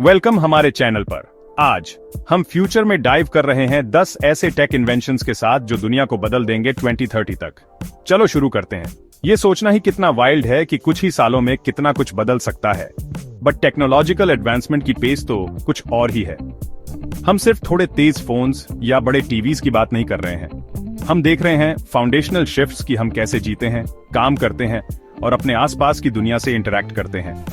Welcome हमारे channel पर। आज हम फ्यूचर में डाइव कर रहे हैं 10 ऐसे टेक इन्वेंशंस के साथ जो दुनिया को बदल देंगे 2030 तक। चलो शुरू करते हैं। ये सोचना ही कितना वाइल्ड है कि कुछ ही सालों में कितना कुछ बदल सकता है, बट टेक्नोलॉजिकल एडवांसमेंट की पेस तो कुछ और ही है। हम सिर्फ थोड़े तेज फोन्स या बड़े टीवीज की बात नहीं कर रहे हैं। हम देख रहे हैं फाउंडेशनल शिफ्ट्स की हम कैसे जीते हैं, काम करते हैं और अपने आसपास की दुनिया से इंटरैक्ट करते हैं।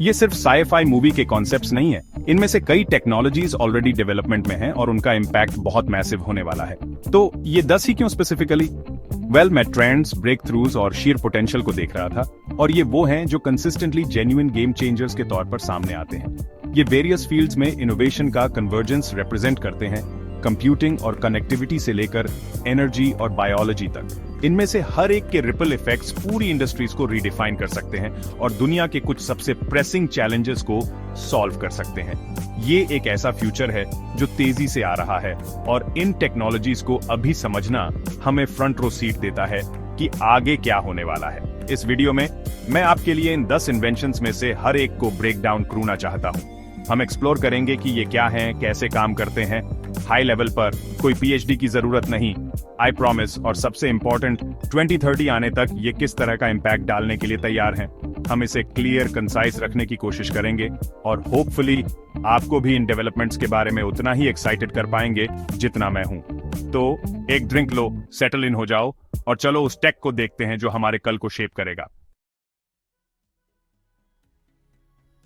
ये सिर्फ साई-फाई मूवी के कॉन्सेप्ट्स नहीं है, इनमें से कई टेक्नोलॉजीज ऑलरेडी डेवलपमेंट में हैं और उनका इम्पैक्ट बहुत मैसिव होने वाला है। तो ये 10 ही क्यों स्पेसिफिकली? मैं ट्रेंड्स, ब्रेक थ्रूज और शीर पोटेंशियल को देख रहा था, और ये वो हैं जो कंसिस्टेंटली जेन्युइन गेम चेंजर्स के तौर पर सामने आते हैं। ये वेरियस फील्ड्स में इनोवेशन का कन्वर्जेंस रिप्रेजेंट करते हैं, कंप्यूटिंग और कनेक्टिविटी से लेकर एनर्जी और बायोलॉजी तक। इनमें से हर एक के रिपल इफेक्ट्स पूरी इंडस्ट्रीज को रीडिफाइन कर सकते हैं और दुनिया के कुछ सबसे प्रेसिंग चैलेंजेस को सॉल्व कर सकते हैं। ये एक ऐसा फ्यूचर है जो तेजी से आ रहा है, और इन टेक्नोलॉजीज को अभी समझना हमें फ्रंट रो सीट देता है कि आगे क्या होने वाला है। इस वीडियो में मैं आपके लिए इन 10 इन्वेंशंस में से हर एक को ब्रेक डाउन करना चाहता हूँ। हम एक्सप्लोर करेंगे कि ये क्या हैं, कैसे काम करते हैं, हाई लेवल पर, कोई पीएचडी की जरूरत नहीं, आई प्रॉमिस, और सबसे इंपॉर्टेंट 2030 आने तक ये किस तरह का इम्पैक्ट डालने के लिए तैयार हैं। हम इसे क्लियर, कंसाइज रखने की कोशिश करेंगे और होपफुली आपको भी इन डेवलपमेंट्स के बारे में उतना ही एक्साइटेड कर पाएंगे जितना मैं हूं। तो एक ड्रिंक लो, सेटल इन हो जाओ और चलो उस टेक को देखते हैं जो हमारे कल को शेप करेगा।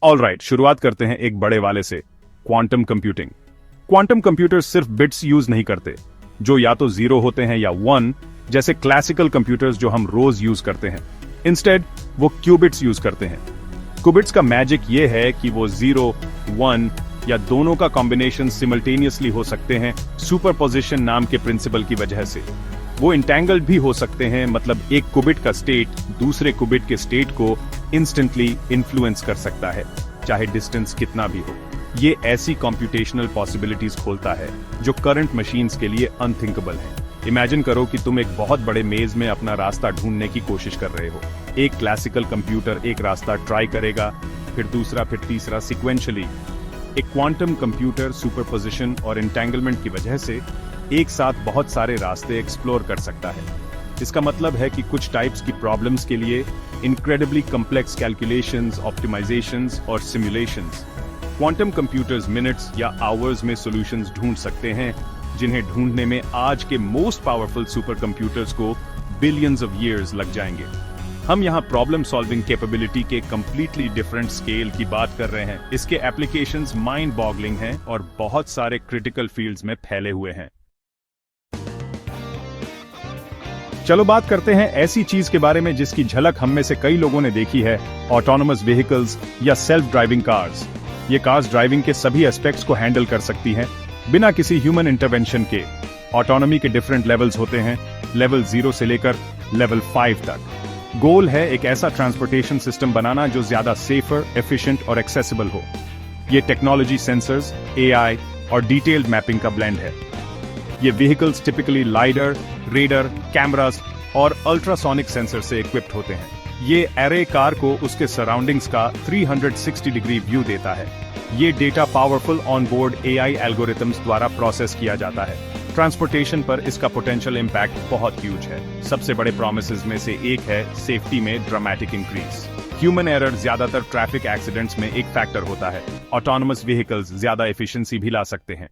ऑलराइट, शुरुआत करते हैं एक बड़े वाले से, क्वांटम कंप्यूटिंग। क्वांटम कंप्यूटर्स सिर्फ बिट्स यूज नहीं करते, जो या तो 0 होते हैं या 1, जैसे क्लासिकल कंप्यूटर्स जो हम रोज यूज करते हैं। इंस्टेड वो क्यूबिट्स यूज करते हैं। क्यूबिट्स का मैजिक ये है कि वो 0, 1 या दोनों का कॉम्बिनेशन सिमल्टेनियसली हो सकते हैं सुपरपोजिशन नाम के प्रिंसिपल की वजह से। वो इंटेंगल्ड भी हो सकते हैं, मतलब एक क्यूबिट का स्टेट दूसरे क्यूबिट के स्टेट को इंस्टेंटली इन्फ्लुएंस कर सकता है, चाहे डिस्टेंस कितना भी हो। ये ऐसी कॉम्प्यूटेशनल पॉसिबिलिटीज खोलता है जो करंट मशीन्स के लिए अनथिंकेबल है। इमेजिन करो कि तुम एक बहुत बड़े मेज में अपना रास्ता ढूंढने की कोशिश कर रहे हो। एक क्लासिकल कंप्यूटर एक रास्ता ट्राई करेगा, फिर दूसरा, फिर तीसरा, सिक्वेंशली। एक क्वांटम कंप्यूटर सुपरपोजिशन और एंटेंगलमेंट की वजह से एक साथ बहुत सारे रास्ते एक्सप्लोर कर सकता है। इसका मतलब है कि कुछ टाइप्स की प्रॉब्लम्स के लिए इनक्रेडिबली कॉम्प्लेक्स कैलकुलेशंस, ऑप्टिमाइजेशंस और सिमुलेशंस क्वांटम कंप्यूटर्स मिनट्स या आवर्स में सॉल्यूशंस ढूंढ सकते हैं, जिन्हें ढूंढने में आज के मोस्ट पावरफुल सुपर कंप्यूटर्स को बिलियंस ऑफ ईयर्स लग जाएंगे। हम यहाँ प्रॉब्लम सॉल्विंग कैपेबिलिटी के कंप्लीटली डिफरेंट स्केल की बात कर रहे हैं। इसके एप्लीकेशंस माइंड बॉगलिंग हैं और बहुत सारे क्रिटिकल फील्ड्स में फैले हुए हैं। चलो बात करते हैं ऐसी चीज के बारे में जिसकी झलक हम में से कई लोगों ने देखी है, ऑटोनोमस व्हीकल्स या सेल्फ ड्राइविंग कार्स। ये कार्स ड्राइविंग के सभी एस्पेक्ट्स को हैंडल कर सकती हैं बिना किसी ह्यूमन इंटरवेंशन के। ऑटोनॉमी के डिफरेंट लेवल्स होते हैं, लेवल 0 से लेकर लेवल 5 तक। गोल है एक ऐसा ट्रांसपोर्टेशन सिस्टम बनाना जो ज्यादा सेफर, एफिशिएंट और एक्सेसिबल हो। ये टेक्नोलॉजी सेंसर्स, एआई और डिटेल्ड मैपिंग का ब्लेंड है। ये vehicles typically lidar, raider, cameras और अल्ट्रासोनिक सेंसर से इक्विप्ड होते हैं। ये एरे कार को उसके सराउंडिंग्स का 360 डिग्री व्यू देता है। ये data powerful on board AI algorithms द्वारा प्रोसेस किया जाता है। ट्रांसपोर्टेशन पर इसका पोटेंशियल इम्पैक्ट बहुत ह्यूज है। सबसे बड़े प्रोमिसेस में से एक है सेफ्टी में ड्रामेटिक इंक्रीज। ह्यूमन एरर ज्यादातर ट्रैफिक एक्सीडेंट्स में एक फैक्टर होता है। ऑटोनोमस व्हीकल्स ज्यादा एफिशिएंसी भी ला सकते हैं।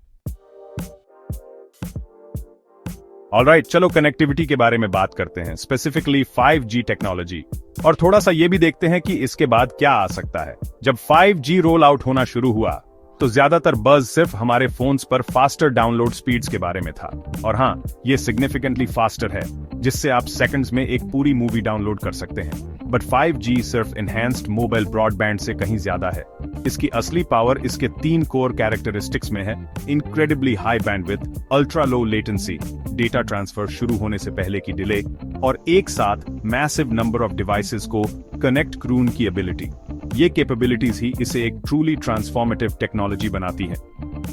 ऑलराइट, चलो कनेक्टिविटी के बारे में बात करते हैं, स्पेसिफिकली 5G टेक्नोलॉजी, और थोड़ा सा ये भी देखते हैं कि इसके बाद क्या आ सकता है। जब 5G रोल आउट होना शुरू हुआ तो ज्यादातर बज़ सिर्फ हमारे फोन्स पर फास्टर डाउनलोड स्पीड्स के बारे में था। और हाँ, ये सिग्निफिकेंटली फास्टर है, जिससे आप सेकंड्स में एक पूरी मूवी डाउनलोड कर सकते हैं। बट 5G सिर्फ एनहांस्ड मोबाइल ब्रॉडबैंड से कहीं ज्यादा है। इसकी असली पावर इसके 3 कोर कैरेक्टरिस्टिक्स में है: incredibly high bandwidth, ultra low latency, data transfer शुरू होने से पहले की डिले, और एक साथ मैसिव नंबर ऑफ डिवाइसेस को कनेक्ट करून की एबिलिटी। ये कैपेबिलिटीज ही इसे एक ट्रूली ट्रांसफॉर्मेटिव टेक्नोलॉजी बनाती हैं।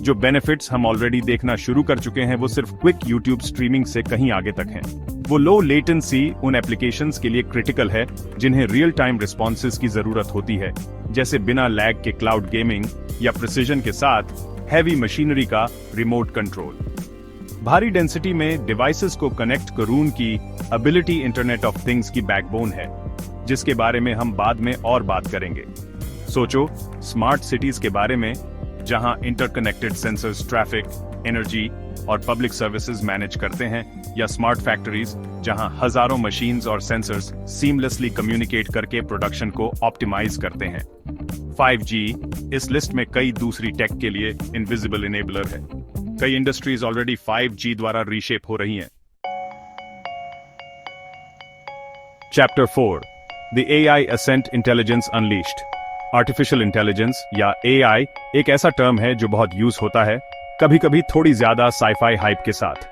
जो बेनिफिट्स हम ऑलरेडी देखना शुरू कर चुके हैं वो सिर्फ क्विक यूट्यूब स्ट्रीमिंग से कहीं आगे तक हैं। वो लो लेटेंसी उन एप्लीकेशंस के लिए क्रिटिकल है जिन्हें रियल टाइम रिस्पॉन्सेज की जरूरत होती है, जैसे बिना लैग के क्लाउड गेमिंग या प्रिसिजन के साथ हैवी मशीनरी का रिमोट कंट्रोल। भारी डेंसिटी में डिवाइसेस को कनेक्ट करून की एबिलिटी इंटरनेट ऑफ थिंग्स की बैकबोन है, जिसके बारे में हम बाद में और बात करेंगे। सोचो स्मार्ट सिटीज के बारे में, जहां इंटरकनेक्टेड सेंसर्स ट्रैफिक, एनर्जी और पब्लिक सर्विसेज मैनेज करते हैं, या स्मार्ट फैक्ट्रीज जहां हजारों मशीन्स और सेंसर्स सीमलेसली कम्युनिकेट करके प्रोडक्शन को ऑप्टिमाइज करते हैं। 5G इस लिस्ट में कई दूसरी टेक के लिए इनविजिबल इनेबलर है। कई इंडस्ट्रीज ऑलरेडी 5G द्वारा रीशेप हो रही हैं। Chapter 4 the AI Ascent Intelligence Unleashed। Artificial intelligence या AI एक ऐसा टर्म है जो बहुत यूज होता है, कभी कभी थोड़ी ज्यादा साइफाई हाइप के साथ,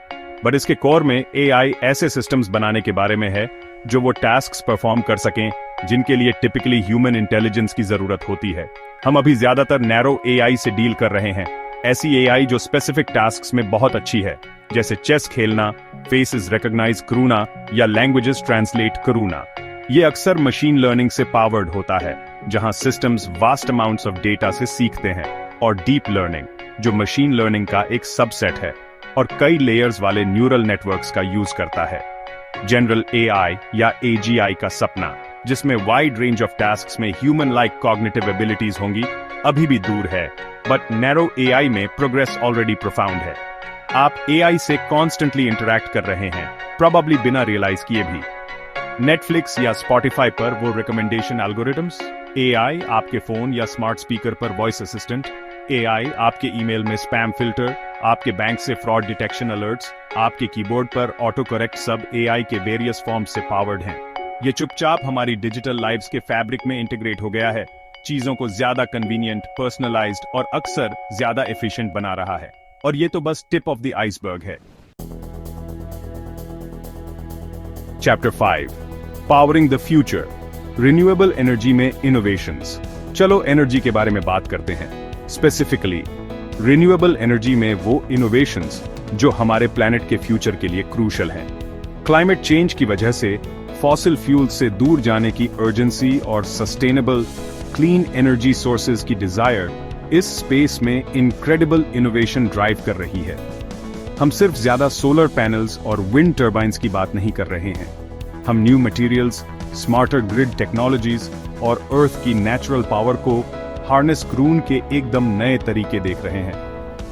बट इसके कोर में AI ऐसे सिस्टम्स बनाने के बारे में है जो वो टास्क्स परफॉर्म कर सकें जिनके लिए टिपिकली ह्यूमन इंटेलिजेंस की जरूरत होती है। हम अभी ज्यादातर नैरो AI से डील कर रहे हैं, ऐसी AI जो स्पेसिफिक टास्क्स में बहुत अच्छी है, जैसे चेस खेलना, फेसेस रिकॉग्नाइज करूना या लैंग्वेजेस ट्रांसलेट करूना। ये अक्सर मशीन लर्निंग से पावर्ड होता है, जहां systems vast amounts of data से सीखते हैं, और डीप लर्निंग जो मशीन लर्निंग का एक सबसेट है और कई लेयर्स वाले न्यूरल नेटवर्क्स का यूज करता है। जनरल AI या AGI का सपना, जिसमें वाइड रेंज ऑफ टास्क्स में ह्यूमन लाइक कॉग्निटिव एबिलिटीज होंगी, अभी भी दूर है, बट नैरो AI में प्रोग्रेस ऑलरेडी प्रोफाउंड है। आप AI से कॉन्स्टेंटली इंटरैक्ट कर रहे हैं, प्रोबेबली बिना रियलाइज किए भी। नेटफ्लिक्स या स्पॉटिफाई पर वो रिकमेंडेशन एल्गोरिथम्स, AI आपके फोन या स्मार्ट स्पीकर पर वॉइस असिस्टेंट, AI आपके ईमेल में स्पैम फिल्टर, आपके बैंक से फ्रॉड डिटेक्शन अलर्ट्स, आपके कीबोर्ड पर ऑटो करेक्ट, सब AI के वेरियस फॉर्म्स से पावर्ड हैं। ये चुपचाप हमारी डिजिटल लाइव्स के फैब्रिक में इंटीग्रेट हो गया है, चीजों को ज्यादा कन्वीनियंट, पर्सनलाइज्ड और अक्सर ज्यादा एफिशिएंट बना रहा है। और ये तो बस टिप ऑफ द आइसबर्ग है। Chapter 5 powering the future, renewable energy में इनोवेशंस। चलो एनर्जी के बारे में बात करते हैं। स्पेसिफिकली रिन्यूएबल एनर्जी में वो इनोवेशंस जो हमारे प्लैनेट के फ्यूचर के लिए क्रूशल हैं। क्लाइमेट चेंज की वजह से फॉसिल फ्यूल से दूर जाने की अर्जेंसी और सस्टेनेबल क्लीन एनर्जी सोर्सेज की डिजायर इस स्पेस में इनक्रेडिबल इनोवेशन ड्राइव कर रही है। हम सिर्फ ज्यादा सोलर पैनल्स और विंड टर्बाइंस की बात नहीं कर रहे हैं, हम new materials, smarter grid technologies और अर्थ की नेचुरल पावर को हार्नेस क्रून के एकदम नए तरीके देख रहे हैं।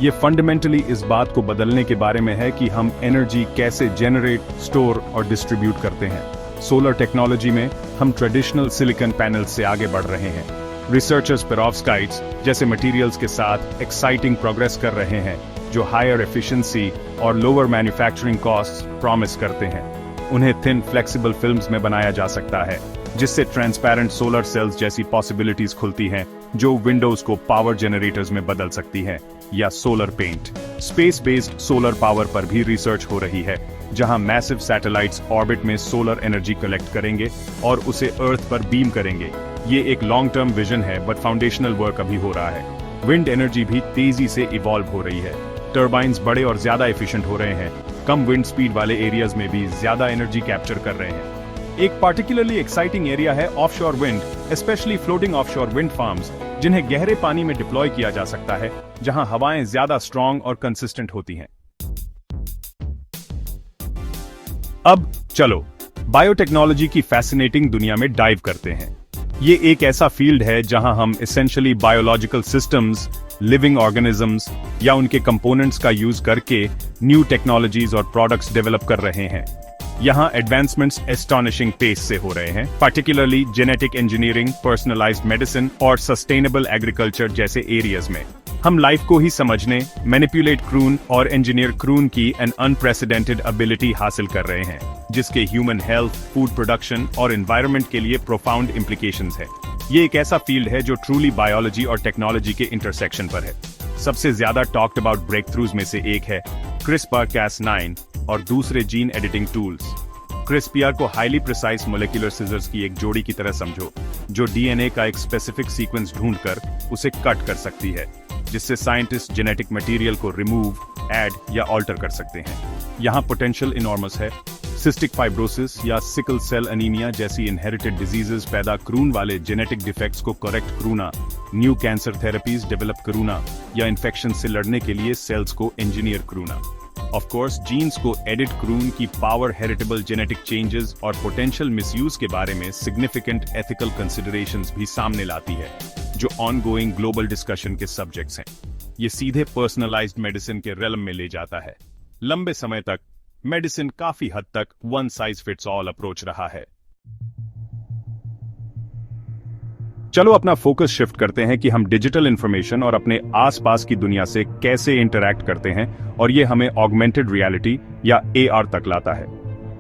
ये फंडामेंटली इस बात को बदलने के बारे में है कि हम एनर्जी कैसे जनरेट, स्टोर और डिस्ट्रीब्यूट करते हैं। सोलर टेक्नोलॉजी में हम ट्रेडिशनल सिलिकॉन पैनल्स से आगे बढ़ रहे हैं। रिसर्चर्स पेरोव्स्काइट्स जैसे मटेरियल्स के साथ एक्साइटिंग प्रोग्रेस कर रहे हैं, जो हायर एफिशिएंसी और लोअर मैन्युफैक्चरिंग कॉस्ट्स प्रॉमिस करते हैं। उन्हें थिन फ्लेक्सिबल फिल्म्स में बनाया जा सकता है, जिससे ट्रांसपेरेंट सोलर सेल्स जैसी पॉसिबिलिटीज खुलती हैं, जो विंडोज को पावर जनरेटर्स में बदल सकती हैं। या solar paint, space based solar power पर भी रिसर्च हो रही है, जहां मैसिव सैटेलाइट्स ऑर्बिट में सोलर एनर्जी कलेक्ट करेंगे और उसे अर्थ पर बीम करेंगे। ये एक लॉन्ग टर्म विजन है, बट फाउंडेशनल वर्क अभी हो रहा है। विंड एनर्जी भी तेजी से इवॉल्व हो रही है। टर्बाइंस बड़े और ज्यादा एफिशिएंट हो रहे हैं, कम विंड स्पीड वाले एरियाज में भी ज्यादा एनर्जी कैप्चर कर रहे हैं। एक पार्टिकुलरली एक्साइटिंग एरिया है offshore wind, specially floating offshore wind farms, जिन्हें गहरे पानी में डिप्लॉय किया जा सकता है, जहां हवाएं ज्यादा स्ट्रॉन्ग और कंसिस्टेंट होती हैं। अब चलो बायोटेक्नोलॉजी की फैसिनेटिंग दुनिया में डाइव करते हैं। ये एक ऐसा फील्ड है जहां हम essentially biological systems, living organisms या उनके कंपोनेंट्स का यूज करके न्यू टेक्नोलॉजीज और प्रोडक्ट्स डेवलप कर रहे हैं। यहाँ एडवांसमेंट्स एस्टॉनिशिंग पेस से हो रहे हैं, particularly genetic engineering, personalised medicine और सस्टेनेबल एग्रीकल्चर जैसे एरियाज में। हम लाइफ को ही समझने, मैनिपुलेट क्रून और इंजीनियर क्रून की एन अनप्रेसिडेंटेड एबिलिटी हासिल कर रहे हैं, जिसके ह्यूमन हेल्थ, फूड प्रोडक्शन और एनवायरनमेंट के लिए प्रोफाउंड इम्प्लीकेशंस है। ये एक ऐसा फील्ड है जो ट्रूली बायोलॉजी और टेक्नोलॉजी के इंटरसेक्शन पर है। सबसे ज्यादा टॉक्ड अबाउट ब्रेक थ्रूज में से एक है CRISPR-Cas9 और दूसरे जीन एडिटिंग टूल्स। CRISPR को हाईली प्रिसाइज मोलेक्युलर सिजर्स की एक जोड़ी की तरह समझो, जो DNA का एक स्पेसिफिक सीक्वेंस ढूंढकर उसे कट कर सकती है, जिससे साइंटिस्ट जेनेटिक मटेरियल को रिमूव, ऐड या ऑल्टर कर सकते हैं। यहाँ पोटेंशियल इनॉर्मस है। सिस्टिक फाइब्रोसिस या सिकल सेल एनीमिया जैसी इनहेरिटेड डिजीजेस पैदा करून वाले जेनेटिक डिफेक्ट्स को करेक्ट करूना, न्यू कैंसर थेरेपीज डेवलप करूना या इन्फेक्शन से लड़ने के लिए सेल्स को इंजीनियर करूना। ऑफ कोर्स जीन्स को एडिट करून की पावर हेरिटेबल जेनेटिक चेंजेस और पोटेंशियल मिसयूज के बारे में सिग्निफिकेंट एथिकल कंसिडरेशंस भी सामने लाती है, जो ऑनगोइंग ग्लोबल डिस्कशन के सब्जेक्ट्स हैं। ये सीधे पर्सनलाइज्ड मेडिसिन के रेलम में ले जाता है। लंबे समय तक मेडिसिन काफी हद तक one size fits all approach रहा है। चलो अपना फोकस शिफ्ट करते हैं कि हम डिजिटल इंफॉर्मेशन और अपने आसपास की दुनिया से कैसे इंटरैक्ट करते हैं, और ये हमें ऑगमेंटेड रियलिटी या एआर तक लाता है।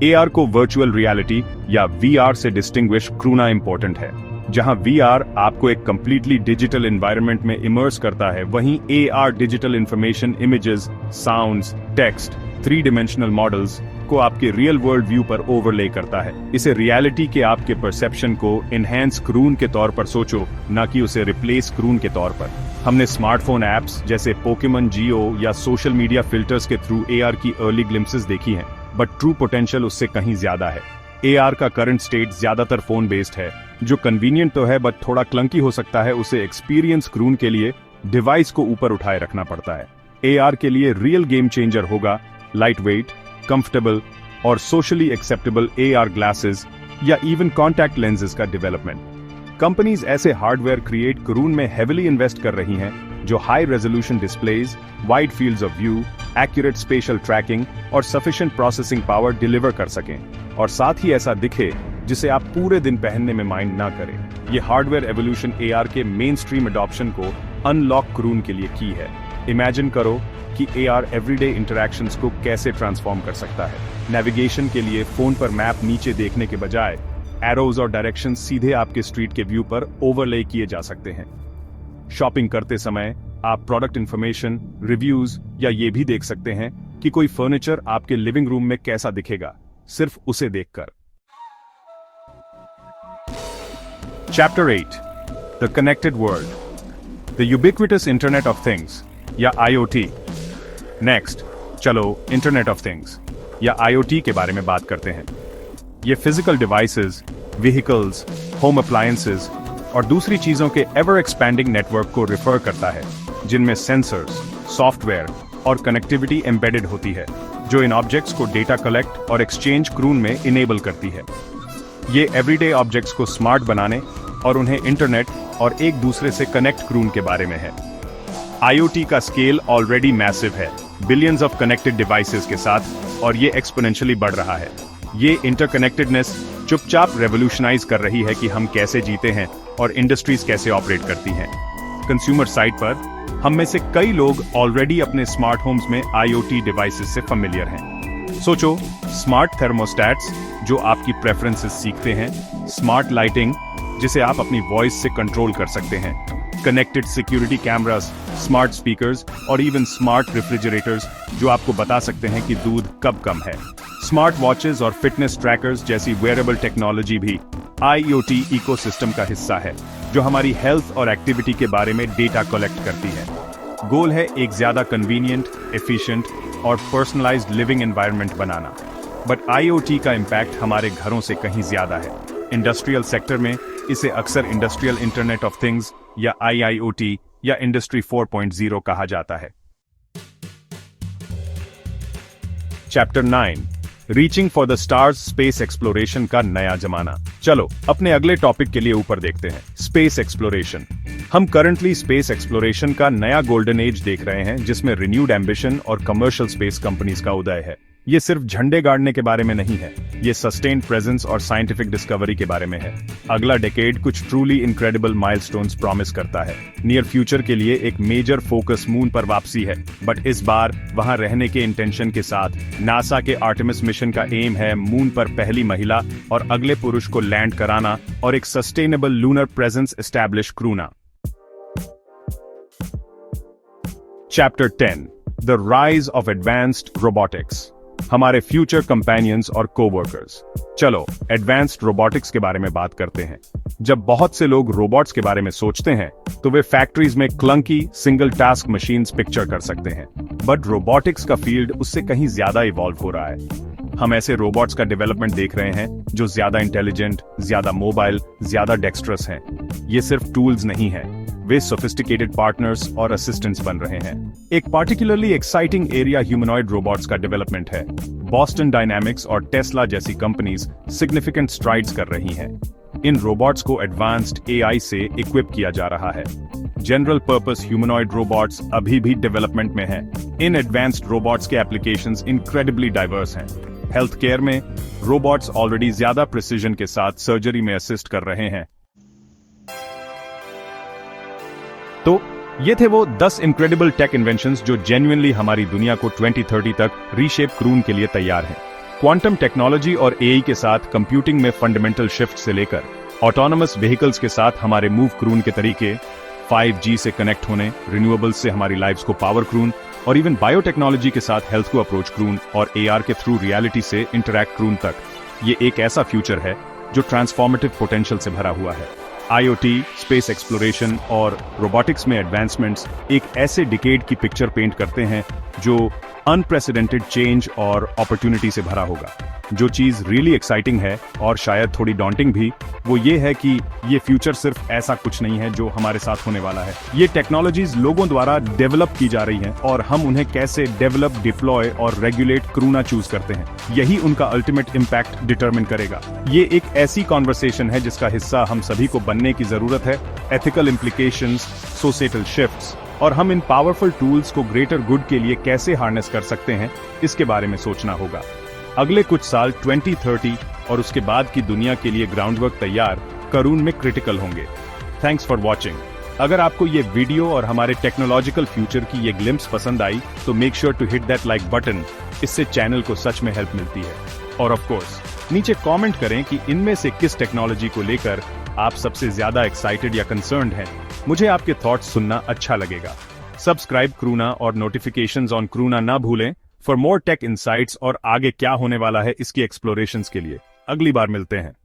एआर को वर्चुअल रियलिटी या वीआर से डिस्टिंग्विश करना इंपॉर्टेंट है। जहां वीआर आपको एक कंप्लीटली डिजिटल एनवायरनमेंट में इमर्स करता है, वहीं AR digital information, images, sounds, text, 3 dimensional models को आपके रियल वर्ल्ड व्यू पर ओवरले करता है। इसे रियलिटी के आपके परसेप्शन को इनहैंस करून के तौर पर सोचो, ना कि उसे रिप्लेस करून के तौर पर। हमने स्मार्टफोन एप्स जैसे पोकेमन जियो या सोशल मीडिया फिल्टर्स के थ्रू एआर की अर्ली ग्लिम्पसेस देखी हैं, बट ट्रू पोटेंशियल उससे कहीं ज्यादा है। एआर का करंट स्टेट ज्यादातर फोन बेस्ड है, जो कन्वीनियंट तो है बट थोड़ा क्लंकी हो सकता है। उसे एक्सपीरियंस करून के लिए डिवाइस को ऊपर उठाए रखना पड़ता है। एआर के लिए रियल गेम चेंजर होगा लाइट वेट, कंफर्टेबल और सोशली एक्सेप्टेबल एआर ग्लासेस या इवन कॉन्टैक्ट लेंसेज का डेवलपमेंट। कंपनीज ऐसे हार्डवेयर क्रिएट करून में हेविली इन्वेस्ट कर रही हैं जो high resolution displays, wide fields of view, accurate spatial tracking और सफिशिएंट प्रोसेसिंग पावर डिलीवर कर सकें, और साथ ही ऐसा दिखे जिसे आप पूरे दिन पहनने में माइंड ना करें। ये हार्डवेयर एवोल्यूशन एआर के मेन स्ट्रीम एडॉप्शन को अनलॉक करून के लिए की है। इमेजिन करो कि एआर एवरीडे इंटरैक्शंस को कैसे ट्रांसफॉर्म कर सकता है। नेविगेशन के लिए फोन पर मैप नीचे देखने के बजाय एरोज और डायरेक्शंस सीधे आपके स्ट्रीट के व्यू पर ओवरले किए जा सकते हैं। शॉपिंग करते समय आप प्रोडक्ट इंफॉर्मेशन, रिव्यूज या ये भी देख सकते हैं कि कोई फर्नीचर आपके लिविंग रूम में कैसा दिखेगा, सिर्फ उसे देखकर। Chapter 8, the connected world, the ubiquitous internet of things या आईओटी। नेक्स्ट, चलो इंटरनेट ऑफ थिंग्स या आईओटी के बारे में बात करते हैं। ये physical devices, vehicles, home appliances और दूसरी चीजों के एवर एक्सपैंडिंग नेटवर्क को रिफर करता है, जिनमें सेंसर्स, सॉफ्टवेयर और कनेक्टिविटी एम्बेडेड होती है, जो इन ऑब्जेक्ट्स को डेटा कलेक्ट और एक्सचेंज करून में इनेबल करती है। ये एवरीडे ऑब्जेक्ट्स को स्मार्ट बनाने और उन्हें इंटरनेट और एक दूसरे से कनेक्ट करून के बारे में है। आईओटी का स्केल ऑलरेडी मैसिव है, बिलियंस ऑफ कनेक्टेड डिवाइसेस के साथ, और ये एक्सपोनेंशियली बढ़ रहा है। ये इंटरकनेक्टेडनेस चुपचाप रेवोल्यूशनाइज कर रही है कि हम कैसे जीते हैं और इंडस्ट्रीज कैसे ऑपरेट करती हैं। कंज्यूमर साइड पर हम में से कई लोग ऑलरेडी अपने स्मार्ट होम्स में आईओटी डिवाइसेस से फेमिलियर हैं। सोचो, स्मार्ट थर्मोस्टैट्स जो आपकी प्रेफरेंसेस सीखते हैं, स्मार्ट लाइटिंग जिसे आप अपनी वॉइस से कंट्रोल कर सकते हैं, connected security cameras, smart speakers और इवन स्मार्ट रेफ्रिजरेटर्स जो आपको बता सकते हैं कि दूध कब कम है। स्मार्ट वॉचेस और फिटनेस ट्रैकर्स जैसी वेयरेबल टेक्नोलॉजी भी आईओटी इकोसिस्टम का हिस्सा है, जो हमारी हेल्थ और एक्टिविटी के बारे में डेटा कलेक्ट करती है। गोल है एक ज्यादा कन्वीनियंट, एफिशिएंट और personalised living environment banana. But IoT का इम्पैक्ट हमारे घरों से कहीं ज्यादा है। इंडस्ट्रियल सेक्टर में इसे अक्सर इंडस्ट्रियल इंटरनेट ऑफ थिंग्स या आईआईओटी या इंडस्ट्री 4.0 कहा जाता है। Chapter 9, reaching for the stars, space exploration का नया जमाना। चलो अपने अगले टॉपिक के लिए ऊपर देखते हैं, स्पेस एक्सप्लोरेशन। हम करंटली स्पेस एक्सप्लोरेशन का नया गोल्डन एज देख रहे हैं, जिसमें रिन्यूड एम्बिशन और कमर्शियल स्पेस कंपनीज का उदय है। ये सिर्फ झंडे गाड़ने के बारे में नहीं है, ये सस्टेन्ड प्रेजेंस और साइंटिफिक डिस्कवरी के बारे में है। अगला डेकेड कुछ ट्रूली इनक्रेडिबल माइलस्टोन्स प्रॉमिस करता है। नियर फ्यूचर के लिए एक मेजर फोकस मून पर वापसी है, बट इस बार वहां रहने के इंटेंशन के साथ नासा के आर्टेमिस मिशन का एम है मून पर पहली महिला और अगले पुरुष को लैंड कराना और एक सस्टेनेबल लूनर प्रेजेंस एस्टैब्लिश करूना। Chapter 10, the rise of advanced robotics, हमारे फ्यूचर कंपेनियंस और कोवर्कर्स। चलो एडवांस्ड रोबोटिक्स के बारे में बात करते हैं। जब बहुत से लोग रोबोट्स के बारे में सोचते हैं तो वे फैक्ट्रीज में clunky single task machines picture कर सकते हैं, बट रोबोटिक्स का फील्ड उससे कहीं ज्यादा इवॉल्व हो रहा है। हम ऐसे रोबोट्स का डेवलपमेंट देख रहे हैं जो ज्यादा इंटेलिजेंट, ज्यादा मोबाइल, ज्यादा डेक्स्ट्रस हैं। ये सिर्फ टूल्स नहीं है, वे सोफिस्टिकेटेड पार्टनर्स और असिस्टेंट्स बन रहे हैं। एक particularly exciting area humanoid robots का डेवलपमेंट है। बॉस्टन डायनामिक्स और टेस्ला जैसी कंपनीज सिग्निफिकेंट स्ट्राइड्स कर रही हैं। इन रोबोट्स को एडवांस्ड एआई से इक्विप किया जा रहा है। जनरल पर्पस ह्यूमनॉइड रोबोट्स अभी भी डेवलपमेंट में हैं। इन एडवांस्ड रोबोट्स के एप्लीकेशंस इनक्रेडिबली डाइवर्स हैं। हेल्थ केयर में रोबोट्स ऑलरेडी ज्यादा प्रिसीजन के साथ सर्जरी में असिस्ट कर रहे हैं। तो ये थे वो 10 इनक्रेडिबल टेक इन्वेंशंस जो जेन्युइनली हमारी दुनिया को 2030 तक रीशेप क्रून के लिए तैयार हैं। क्वांटम टेक्नोलॉजी और एआई के साथ कंप्यूटिंग में फंडामेंटल शिफ्ट से लेकर ऑटोनोमस व्हीकल्स के साथ हमारे मूव क्रून के तरीके, 5G से कनेक्ट होने, रिन्यूएबल्स से हमारी लाइव्स को पावर क्रून, और इवन बायोटेक्नोलॉजी के साथ हेल्थ को अप्रोच क्रून और एआर के थ्रू रियलिटी से इंटरैक्ट क्रून तक, ये एक ऐसा फ्यूचर है जो ट्रांसफॉर्मेटिव पोटेंशियल से भरा हुआ है। IoT, स्पेस एक्सप्लोरेशन और रोबोटिक्स में एडवांसमेंट्स एक ऐसे डिकेड की पिक्चर पेंट करते हैं जो अनप्रेसिडेंटेड चेंज और अपॉर्चुनिटी से भरा होगा। जो चीज रियली एक्साइटिंग है और शायद थोड़ी डॉन्टिंग भी, वो ये है कि ये फ्यूचर सिर्फ ऐसा कुछ नहीं है जो हमारे साथ होने वाला है। ये टेक्नोलॉजीज लोगों द्वारा डेवलप की जा रही हैं और हम उन्हें कैसे डेवलप, डिप्लॉय और रेगुलेट क्रूना चूज करते हैं, यही उनका अल्टीमेट इम्पैक्ट डिटरमिन करेगा। ये एक ऐसी कॉन्वर्सेशन है जिसका हिस्सा हम सभी को बनने की जरूरत है। एथिकल इम्प्लीकेशंस, सोसाइटल शिफ्ट्स और हम इन पावरफुल टूल्स को ग्रेटर गुड के लिए कैसे हार्नेस कर सकते हैं, इसके बारे में सोचना होगा। अगले कुछ साल 2030 और उसके बाद की दुनिया के लिए ग्राउंडवर्क तैयार करून में क्रिटिकल होंगे। Thanks for watching. अगर आपको ये वीडियो और हमारे टेक्नोलॉजिकल फ्यूचर की ये ग्लिम्स पसंद आई तो make sure to hit that like button. इससे चैनल को सच में हेल्प मिलती है। और ऑफ कोर्स नीचे कमेंट करें कि इनमें से किस टेक्नोलॉजी को लेकर आप सबसे ज्यादा एक्साइटेड या कंसर्न्ड हैं। मुझे आपके थॉट्स सुनना अच्छा लगेगा। सब्सक्राइब क्रूना और नोटिफिकेशंस ऑन क्रूना ना भूलें फॉर मोर टेक इनसाइट्स और आगे क्या होने वाला है इसकी एक्सप्लोरेशंस के लिए। अगली बार मिलते हैं।